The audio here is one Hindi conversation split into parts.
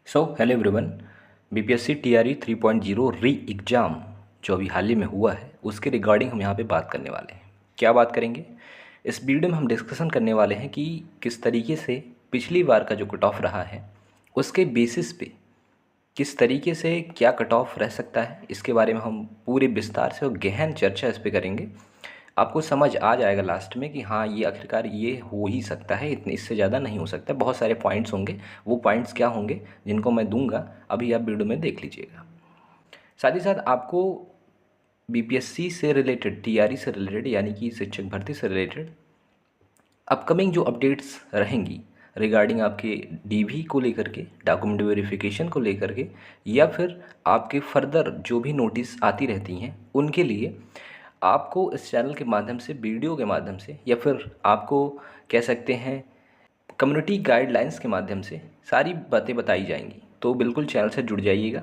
Hello everyone. बीपीएससी टीआरई 3.0 री एग्ज़ाम जो अभी हाल ही में हुआ है उसके रिगार्डिंग हम यहाँ पे बात करने वाले हैं। क्या बात करेंगे इस वीडियो में? हम डिस्कशन करने वाले हैं कि किस तरीके से पिछली बार का जो कट ऑफ रहा है उसके बेसिस पे किस तरीके से क्या कट ऑफ रह सकता है, इसके बारे में हम पूरे विस्तार से और गहन चर्चा इस पे करेंगे। आपको समझ आ जाएगा लास्ट में कि हाँ, ये आखिरकार ये हो ही सकता है, इतने इससे ज़्यादा नहीं हो सकता। बहुत सारे पॉइंट्स होंगे, वो पॉइंट्स क्या होंगे जिनको मैं दूंगा अभी आप वीडियो में देख लीजिएगा। साथ ही साथ आपको बीपीएससी से रिलेटेड, टीआरई से रिलेटेड यानी कि शिक्षक भर्ती से रिलेटेड अपकमिंग जो अपडेट्स रहेंगी रिगार्डिंग आपके डीवी को लेकर के, डॉक्यूमेंट वेरिफिकेशन को लेकर के, या फिर आपके फर्दर जो भी नोटिस आती रहती हैं उनके लिए आपको इस चैनल के माध्यम से, वीडियो के माध्यम से, या फिर आपको कह सकते हैं कम्युनिटी गाइडलाइंस के माध्यम से सारी बातें बताई जाएंगी। तो बिल्कुल चैनल से जुड़ जाइएगा।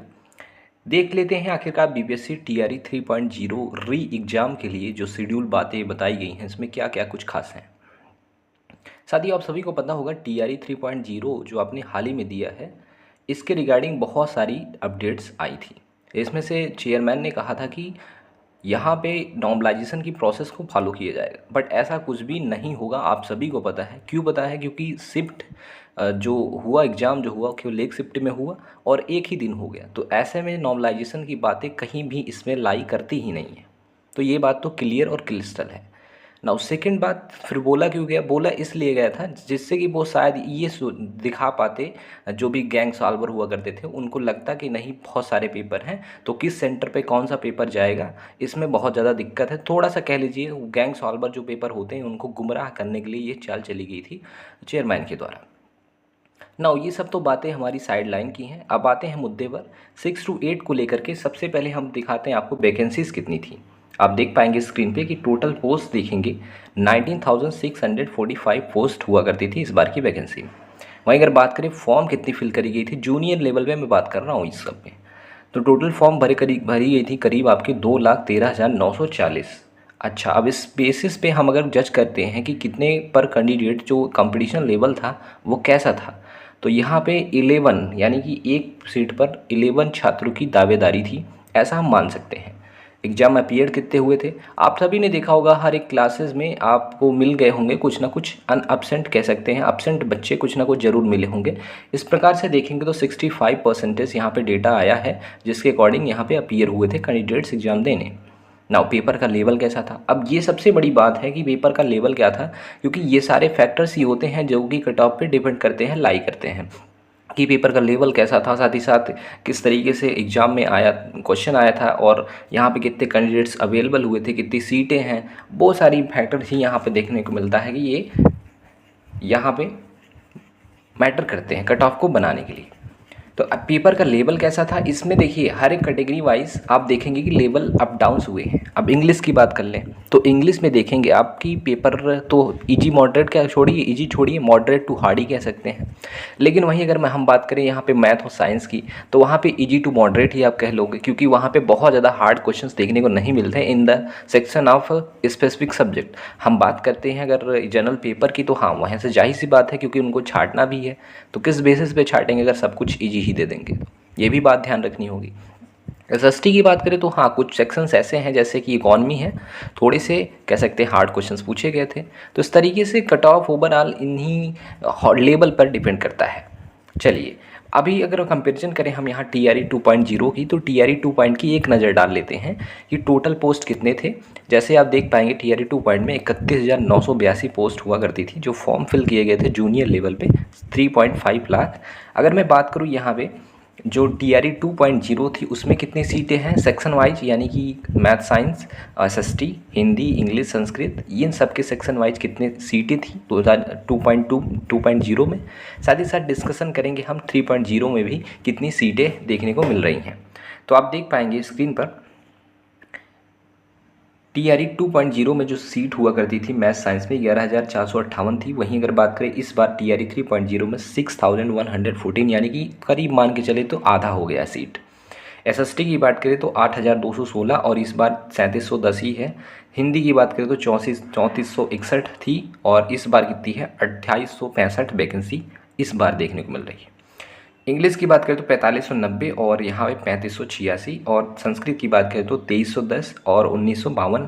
देख लेते हैं आखिरकार बीपीएससी टीआरई 3.0 री एग्ज़ाम के लिए जो शेड्यूल बातें बताई गई हैं इसमें क्या क्या कुछ खास हैं। साथ ही आप सभी को पता होगा टीआरई 3.0 जो आपने हाल ही में दिया है इसके रिगार्डिंग बहुत सारी अपडेट्स आई थी। इसमें से चेयरमैन ने कहा था कि यहाँ पे नॉर्मलाइजेशन की प्रोसेस को फॉलो किया जाएगा, बट ऐसा कुछ भी नहीं होगा। आप सभी को पता है, क्यों पता है? क्योंकि शिफ्ट जो हुआ, एग्ज़ाम जो हुआ केवल एक शिफ्ट में हुआ और एक ही दिन हो गया, तो ऐसे में नॉर्मलाइजेशन की बातें कहीं भी इसमें लाई करती ही नहीं है। तो ये बात तो क्लियर और क्लिस्टल है ना। सेकंड बात, फिर बोला क्यों गया? बोला इसलिए गया था जिससे कि वो शायद ये दिखा पाते, जो भी गैंग सॉल्वर हुआ करते थे उनको लगता कि नहीं बहुत सारे पेपर हैं तो किस सेंटर पे कौन सा पेपर जाएगा, इसमें बहुत ज़्यादा दिक्कत है। थोड़ा सा कह लीजिए गैंग सॉल्वर जो पेपर होते हैं उनको गुमराह करने के लिए ये चाल चली गई थी चेयरमैन के द्वारा। ना ये सब तो बातें हमारी साइड लाइन की हैं। अब आते हैं मुद्दे पर 6 to 8 को लेकर के। सबसे पहले हम दिखाते हैं आपको वैकेंसीज कितनी थी। आप देख पाएंगे स्क्रीन पे कि टोटल पोस्ट देखेंगे 19,645 पोस्ट हुआ करती थी इस बार की वैकेंसी में। वहीं अगर बात करें फॉर्म कितनी फिल करी गई थी जूनियर लेवल पे, मैं बात कर रहा हूँ इस सब में, तो टोटल फॉर्म भरी गई थी करीब आपके 2,13,940। अच्छा, अब इस बेसिस पे हम अगर जज करते हैं कि कितने पर कैंडिडेट जो कंपटीशन लेवल था वो कैसा था, तो यहाँ पे 11 यानी कि एक सीट पर 11 छात्रों की दावेदारी थी, ऐसा हम मान सकते हैं। एग्ज़ाम अपीयर कितने हुए थे? आप सभी ने देखा होगा, हर एक क्लासेस में आपको मिल गए होंगे कुछ ना कुछ अनअब्सेंट कह सकते हैं, अब्सेंट बच्चे कुछ ना कुछ ज़रूर मिले होंगे। इस प्रकार से देखेंगे तो 65% यहाँ पे डेटा आया है जिसके अकॉर्डिंग यहाँ पे अपीयर हुए थे कैंडिडेट्स एग्ज़ाम देने। नाउ पेपर का लेवल कैसा था? अब ये सबसे बड़ी बात है कि पेपर का लेवल क्या था, क्योंकि ये सारे फैक्टर्स ही होते हैं जो कि कट ऑफ पे डिपेंड करते हैं, लाई करते हैं कि पेपर का लेवल कैसा था, साथ ही साथ किस तरीके से एग्ज़ाम में आया, क्वेश्चन आया था, और यहाँ पे कितने कैंडिडेट्स अवेलेबल हुए थे, कितनी सीटें हैं। बहुत सारी फैक्टर्स ही यहाँ पे देखने को मिलता है कि ये यहाँ पे मैटर करते हैं कट ऑफ को बनाने के लिए। तो अब पेपर का लेवल कैसा था, इसमें देखिए हर एक कैटेगरी वाइज आप देखेंगे कि लेवल अप डाउन्स हुए हैं। अब इंग्लिश की बात कर लें तो इंग्लिश में देखेंगे आपकी पेपर तो इजी मॉडरेट क्या छोड़िए, इजी छोड़िए, मॉडरेट टू हार्ड ही कह सकते हैं। लेकिन वहीं अगर हम बात करें यहाँ पे मैथ और साइंस की, तो वहाँ पे इजी टू मॉडरेट ही आप कह लोगे, क्योंकि वहाँ पे बहुत ज़्यादा हार्ड क्वेश्चंस देखने को नहीं मिलते हैं in the section of specific subject. हम बात करते हैं अगर जनरल पेपर की, तो हाँ वहाँ से जाहिर सी बात है क्योंकि उनको छांटना भी है, तो किस बेसिस पे छांटेंगे अगर सब कुछ ईजी ही दे देंगे? ये भी बात ध्यान रखनी होगी। एसएसटी की बात करें तो हाँ कुछ सेक्शंस ऐसे हैं जैसे कि इकॉनमी है, थोड़े से कह सकते हैं हार्ड क्वेश्चंस पूछे गए थे। तो इस तरीके से कट ऑफ ओवरऑल इन्हीं लेवल पर डिपेंड करता है। चलिए अभी अगर कंपैरिजन करें हम यहाँ टीआरई 2.0 की, तो टीआरई 2 की एक नज़र डाल लेते हैं कि टोटल पोस्ट कितने थे। जैसे आप देख पाएंगे टीआरई 2 में 31,982 पोस्ट हुआ करती थी जो फॉर्म फिल किए गए थे जूनियर लेवल पे 3.5 लाख। अगर मैं बात करूँ यहाँ पे जो टीआरई 2.0 थी उसमें कितनी सीटें हैं सेक्शन वाइज, यानी कि math, science, SST, Hindi, English, Sanskrit, इन सब के सेक्शन वाइज कितनी सीटें थी 2.0 में। साथ ही साथ डिस्कशन करेंगे हम 3.0 में भी कितनी सीटें देखने को मिल रही हैं। तो आप देख पाएंगे स्क्रीन पर टीआरई 2.0 में जो सीट हुआ करती थी मैथ साइंस में 11,458 थी। वहीं अगर बात करें इस बार टीआरई 3.0 में 6,114, यानी कि करीब मान के चले तो आधा हो गया सीट। एसएसटी की बात करें तो 8,216 और इस बार 3,710 ही है। हिंदी की बात करें तो 3461 थी और इस बार कितनी है 2,865 वैकेंसी इस बार देखने को मिल रही है। इंग्लिश की बात करें तो 4590 और यहाँ पे 3586, और संस्कृत की बात करें तो 2310 और 1952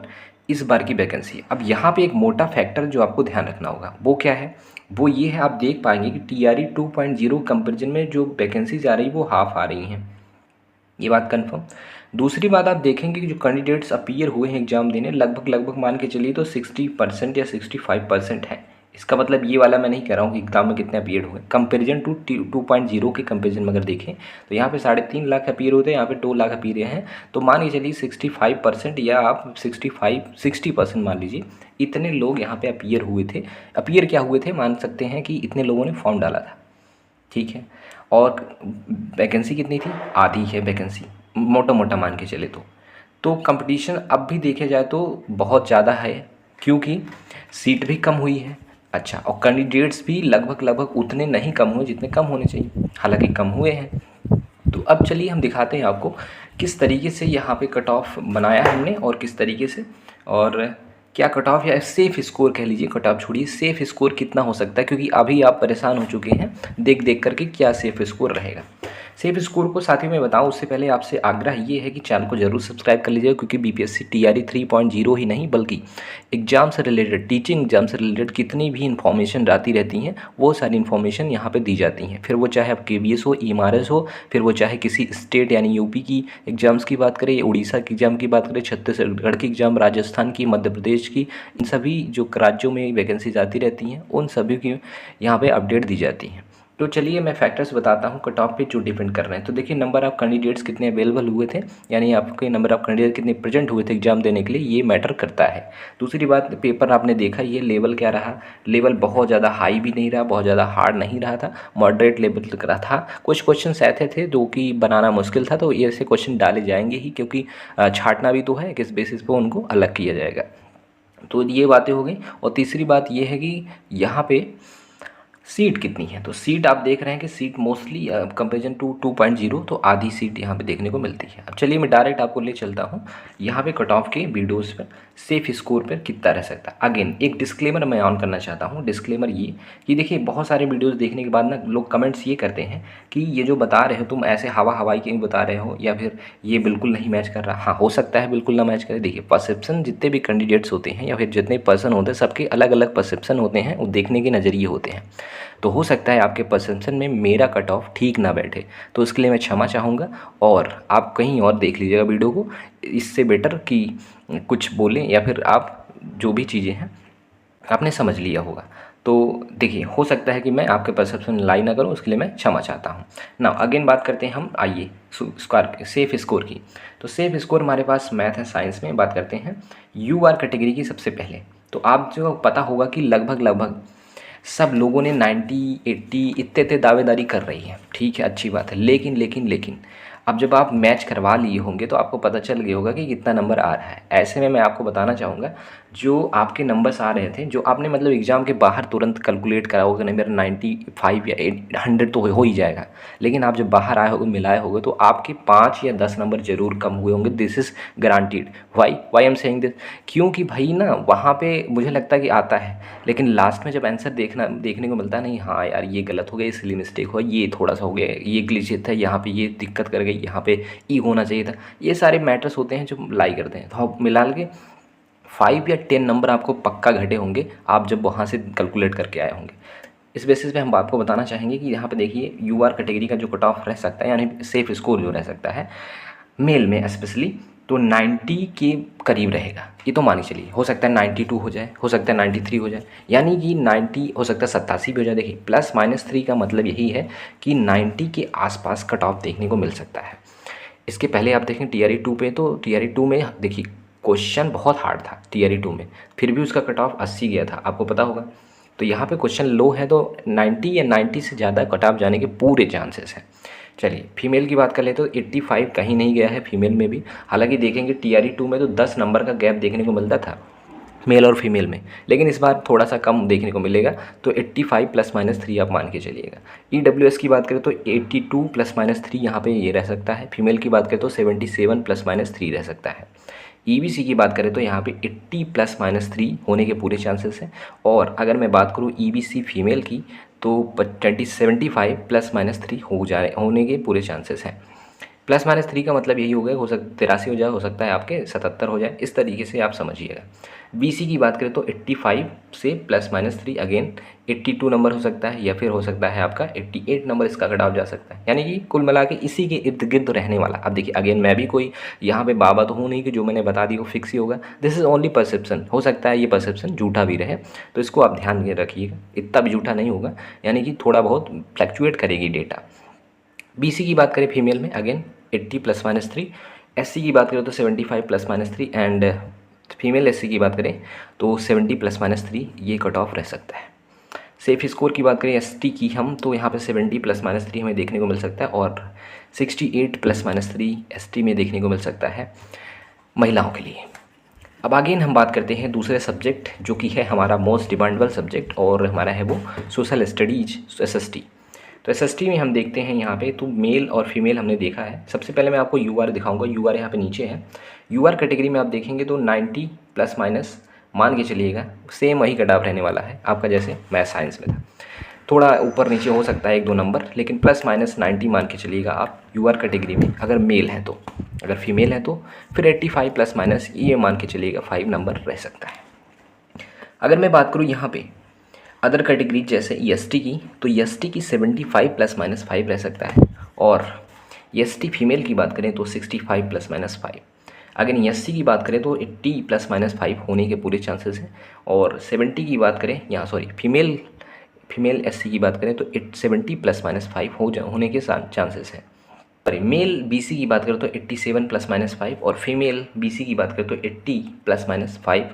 इस बार की वैकेंसी। अब यहाँ पे एक मोटा फैक्टर जो आपको ध्यान रखना होगा वो क्या है, वो ये है, आप देख पाएंगे कि TRE 2.0 कंपेरिजन में जो वैकेंसीज आ रही वो हाफ आ रही हैं, ये बात कंफर्म। दूसरी बात आप देखेंगे कि जो कैंडिडेट्स अपीयर हुए हैं एग्जाम देने, लगभग लगभग मान के चलिए तो 60% या 65% है। इसका मतलब ये वाला मैं नहीं कह रहा हूँ कि एग्जाम में कितने अपीयर हुए, कंपेरिजन टू 2.0 के कंपेरिजन में अगर देखें तो यहाँ पे 3.5 लाख अपीयर होते हैं, यहाँ पे 2 लाख अपीयर हैं, तो मान के चलिए 65% या आप 60% मान लीजिए, इतने लोग यहाँ पे अपीयर हुए थे। अपीयर क्या हुए थे, मान सकते हैं कि इतने लोगों ने फॉर्म डाला था, ठीक है। और वैकेंसी कितनी थी, आधी है वैकेंसी, मोटा मोटा मान के चले तो कंपटीशन अब भी देखे जाए तो बहुत ज़्यादा है, क्योंकि सीट भी कम हुई है। अच्छा, और कैंडिडेट्स भी लगभग लगभग उतने नहीं कम हुए जितने कम होने चाहिए, हालांकि कम हुए हैं। तो अब चलिए हम दिखाते हैं आपको किस तरीके से यहाँ पे कट ऑफ बनाया हमने और किस तरीके से, और क्या कट ऑफ या सेफ़ स्कोर कह लीजिए, कट ऑफ छोड़िए, सेफ़ स्कोर कितना हो सकता है, क्योंकि अभी आप परेशान हो चुके हैं देख देख करके क्या सेफ़ स्कोर रहेगा। सेफ़ स्कोर को साथ ही मैं बताऊं उससे पहले आपसे आग्रह ये है कि चैनल को जरूर सब्सक्राइब कर लीजिएगा, क्योंकि BPSC TRE 3.0 ही नहीं बल्कि एग्जाम से रिलेटेड, टीचिंग एग्जाम से रिलेटेड कितनी भी इन्फॉर्मेशन आती रहती हैं वो सारी इन्फॉर्मेशन यहाँ पे दी जाती हैं। फिर वो चाहे आप KVS हो, EMRS हो, फिर वो चाहे किसी स्टेट यानी UP की एग्ज़ाम्स की बात करें, उड़ीसा की एग्ज़ाम की बात करें, छत्तीसगढ़ की एग्ज़ाम, राजस्थान की, मध्य प्रदेश की, इन सभी जो राज्यों में वैकेंसीज आती रहती हैं उन सभी की यहाँ पे अपडेट दी जाती हैं। तो चलिए मैं फैक्टर्स बताता हूँ कट ऑफ पे जो डिपेंड कर रहे हैं। तो देखिए, नंबर ऑफ़ कैंडिडेट्स कितने अवेलेबल हुए थे, यानी आपके नंबर ऑफ़ कैंडिडेट कितने प्रेजेंट हुए थे एग्जाम देने के लिए, ये मैटर करता है। दूसरी बात, पेपर आपने देखा, ये लेवल क्या रहा, लेवल बहुत ज़्यादा हाई भी नहीं रहा, बहुत ज़्यादा हार्ड नहीं रहा था, मॉडरेट लेवल तक रहा था। कुछ क्वेश्चन ऐसे थे जो कि बनाना मुश्किल था, तो ये ऐसे क्वेश्चन डाले जाएंगे ही, क्योंकि छांटना भी तो है, किस बेसिस पर उनको अलग किया जाएगा। तो ये बातें हो गई। और तीसरी बात ये है कि यहाँ पे सीट कितनी है, तो सीट आप देख रहे हैं कि सीट मोस्टली कंपेरिजन टू 2.0 तो आधी सीट यहाँ पे देखने को मिलती है। अब चलिए मैं डायरेक्ट आपको ले चलता हूँ यहाँ पे कट ऑफ के वीडियोस पर सेफ स्कोर पर कितना रह सकता है। अगेन एक डिस्क्लेमर मैं ऑन करना चाहता हूँ, डिस्क्लेमर ये कि देखिए, बहुत सारे वीडियोज़ देखने के बाद ना लोग कमेंट्स ये करते हैं कि ये जो बता रहे हो तुम ऐसे हवाई क्यों बता रहे हो, या फिर ये बिल्कुल नहीं मैच कर रहा। हाँ, हो सकता है बिल्कुल ना मैच करे। देखिए, परसेप्शन जितने भी कैंडिडेट्स होते हैं या फिर जितने पर्सन होते हैं, सबके अलग अलग परसेप्शन होते हैं, वो देखने के नज़रिए होते हैं। तो हो सकता है आपके परसेप्शन में मेरा कट ऑफ ठीक ना बैठे, तो इसके लिए मैं क्षमा चाहूँगा और आप कहीं और देख लीजिएगा वीडियो को। इससे बेटर कि कुछ बोलें या फिर आप जो भी चीज़ें हैं आपने समझ लिया होगा। तो देखिए, हो सकता है कि मैं आपके परसेप्शन लाई ना करूँ, उसके लिए मैं क्षमा चाहता हूँ ना। अगेन बात करते हैं हम, आइए सेफ स्कोर की। तो सेफ स्कोर हमारे पास मैथ है, साइंस में बात करते हैं UR कैटेगरी की। सबसे पहले तो आप जो पता होगा कि लगभग लगभग सब लोगों ने 90 80 इतने दावेदारी कर रही है, ठीक है, अच्छी बात है। लेकिन लेकिन लेकिन अब जब आप मैच करवा लिए होंगे तो आपको पता चल गया होगा कि कितना नंबर आ रहा है। ऐसे में मैं आपको बताना चाहूँगा, जो आपके नंबर्स आ रहे थे, जो आपने मतलब एग्ज़ाम के बाहर तुरंत कैलकुलेट करा होगा, नहीं मेरा 95 या 100 तो हो ही जाएगा, लेकिन आप जब बाहर आए होगे, मिलाए होगे, तो आपके 5 या 10 नंबर ज़रूर कम हुए होंगे। This is guaranteed. Why I am saying this, क्योंकि भाई ना वहाँ पे मुझे लगता है कि आता है, लेकिन लास्ट में जब आंसर देखने को मिलता है, नहीं हाँ यार ये गलत हो गया, इसलिए मिस्टेक हुआ, ये थोड़ा सा हो गया, ये ग्लिच था, यहाँ पे ये दिक्कत कर गई, यहाँ पे ई होना चाहिए था, ये सारे मैटर्स होते हैं जो लाई करते हैं। तो आप मिला के 5 या 10 नंबर आपको पक्का घटे होंगे, आप जब वहाँ से कैलकुलेट करके आए होंगे। इस बेसिस पे हम आपको बताना चाहेंगे कि यहाँ पे देखिए UR कैटेगरी का जो कट ऑफ रह सकता है, यानी सेफ स्कोर जो रह सकता है मेल में स्पेशली, तो 90 के करीब रहेगा। ये तो मान के चलिए, हो सकता है 92 हो जाए, हो सकता है 93 हो जाए, यानी कि 90 हो सकता है 87 भी हो जाए। देखिए, +-3 का मतलब यही है कि 90 के आसपास कट ऑफ देखने को मिल सकता है। इसके पहले आप देखें TRE 2 पे, तो TRE 2 में देखिए क्वेश्चन बहुत हार्ड था TRE 2 में, फिर भी उसका कट ऑफ 80 गया था, आपको पता होगा। तो यहाँ पे क्वेश्चन लो है, तो 90 या 90 से ज़्यादा कट ऑफ जाने के पूरे चांसेस हैं। चलिए फीमेल की बात कर ले तो 85 कहीं नहीं गया है फीमेल में भी। हालांकि देखेंगे TRE 2 में तो 10 नंबर का गैप देखने को मिलता था मेल और फीमेल में, लेकिन इस बार थोड़ा सा कम देखने को मिलेगा, तो 85 +-3 आप मान के चलिएगा। EWS की बात करें तो 82 +-3 यहाँ पे ये रह सकता है। फीमेल की बात करें तो 77 +-3 रह सकता है। EBC की बात करें तो यहाँ पे 80 +-3 होने के पूरे चांसेस हैं। और अगर मैं बात करूँ EBC फीमेल की, तो 75 प्लस माइनस 3 होने के पूरे चांसेस हैं। प्लस माइनस 3 का मतलब यही हो गया, हो सकता 83 हो जाए, हो सकता है आपके 77 हो जाए, इस तरीके से आप समझिएगा। BC की बात करें तो 85 से प्लस माइनस 3 अगेन 82 नंबर हो सकता है, या फिर हो सकता है आपका 88 नंबर इसका कट ऑफ जा सकता है। यानी कि कुल मिला के इसी के इर्द गिर्द रहने वाला। अब देखिए अगेन मैं भी कोई यहाँ पे बाबा तो हूँ नहीं कि जो मैंने बता दी वो फिक्स ही होगा। दिस इज़ ओनली परसेप्शन, हो सकता है ये परसेप्शन झूठा भी रहे, तो इसको आप ध्यान में रखिएगा, इतना भी झूठा नहीं होगा, यानी कि थोड़ा बहुत फ्लैक्चुएट करेगी डेटा। BC की बात करें फीमेल में अगेन 80 प्लस माइनस 3, SC की बात करें तो 75 plus minus 3, and female SC की बात करें तो 70 प्लस माइनस 3 ये कट ऑफ रह सकता है। सेफ स्कोर की बात करें ST की हम, तो यहाँ पे 70 प्लस माइनस 3 हमें देखने को मिल सकता है, और 68 प्लस माइनस 3 ST में देखने को मिल सकता है महिलाओं के लिए। अब आगे हम बात करते हैं दूसरे सब्जेक्ट जो कि है हमारा मोस्ट डिमांडेबल सब्जेक्ट, और हमारा है वो सोशल स्टडीज SST। तो SST में हम देखते हैं यहाँ पे, तो मेल और फीमेल हमने देखा है। सबसे पहले मैं आपको UR दिखाऊंगा, UR यहाँ पे नीचे है। UR कैटेगरी में आप देखेंगे तो 90 प्लस माइनस मान के चलिएगा सेम वही कट ऑफ रहने वाला है आपका, जैसे मैथ साइंस में था, थोड़ा ऊपर नीचे हो सकता है 1-2 नंबर, लेकिन प्लस माइनस 90 मान के चलिएगा आप UR कैटेगरी में, अगर मेल है तो। अगर फीमेल है तो फिर 85 प्लस माइनस ये मान के चलिएगा 5 नंबर रह सकता है। अगर मैं बात करूँ यहाँ पे अदर कैटेगरी जैसे EST की, तो EST की 75 प्लस माइनस 5 रह सकता है, और EST फीमेल की बात करें तो 65 प्लस माइनस 5। अगर ESC की बात करें तो 80 प्लस माइनस 5 होने के पूरे चांसेस हैं, और 70 की बात करें यहाँ सॉरी फीमेल SC की बात करें तो 70 प्लस माइनस 5 होने के चांसेस हैं। सॉरी मेल BC की बात करें तो 87 प्लस माइनस 5, और फीमेल BC की बात करें तो 80 प्लस माइनस 5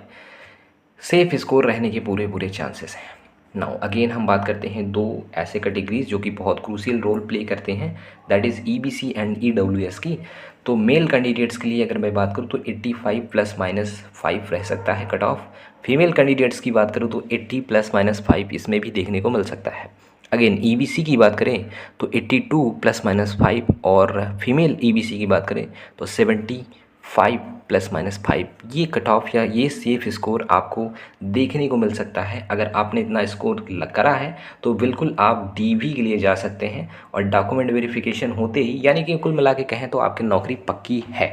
सेफ स्कोर रहने के पूरे चांसेस हैं। नाउ अगेन हम बात करते हैं दो ऐसे कैटेगरीज जो कि बहुत क्रूशियल रोल प्ले करते हैं, that is EBC and EWS की। तो मेल कैंडिडेट्स के लिए अगर मैं बात करूँ तो 85 प्लस माइनस 5 रह सकता है कट ऑफ। फीमेल कैंडिडेट्स की बात करूँ तो 80 प्लस माइनस 5 इसमें भी देखने को मिल सकता है। अगेन EBC की बात करें तो 82 प्लस माइनस 5, और फीमेल EBC की बात करें तो 75 प्लस माइनस 5 ये कट ऑफ या ये सेफ स्कोर आपको देखने को मिल सकता है। अगर आपने इतना स्कोर करा है तो बिल्कुल आप DV के लिए जा सकते हैं, और डॉक्यूमेंट वेरिफिकेशन होते ही यानी कि कुल मिला के कहें तो आपकी नौकरी पक्की है।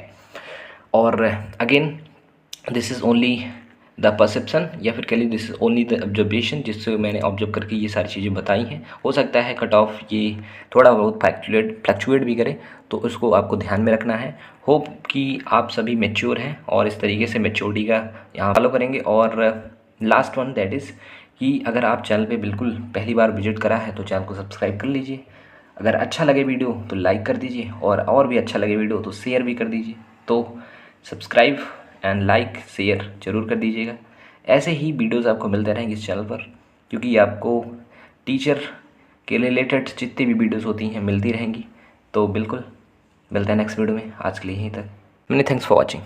और again this is only the perception, या फिर कह लीजिए this is only the observation, जिससे मैंने ऑब्जर्व करके ये सारी चीज़ें बताई हैं। हो सकता है कट ऑफ ये थोड़ा बहुत फ्लैक्चुएट भी करे, तो उसको आपको ध्यान में रखना है। होप कि आप सभी मैच्योर हैं और इस तरीके से मैच्योरिटी का यहाँ फॉलो करेंगे। और लास्ट वन दैट इज़ कि अगर आप चैनल पे बिल्कुल पहली बार विजिट करा है तो चैनल को सब्सक्राइब कर लीजिए। अगर अच्छा लगे वीडियो तो लाइक कर दीजिए, और भी अच्छा लगे वीडियो तो शेयर भी कर दीजिए। तो सब्सक्राइब एंड लाइक शेयर जरूर कर दीजिएगा। ऐसे ही वीडियोस आपको मिलते रहेंगे इस चैनल पर, क्योंकि आपको टीचर के रिलेटेड जितनी भी वीडियोस होती हैं मिलती रहेंगी। तो बिल्कुल मिलते हैं नेक्स्ट वीडियो में। आज के लिए यहीं तक। Many thanks for watching.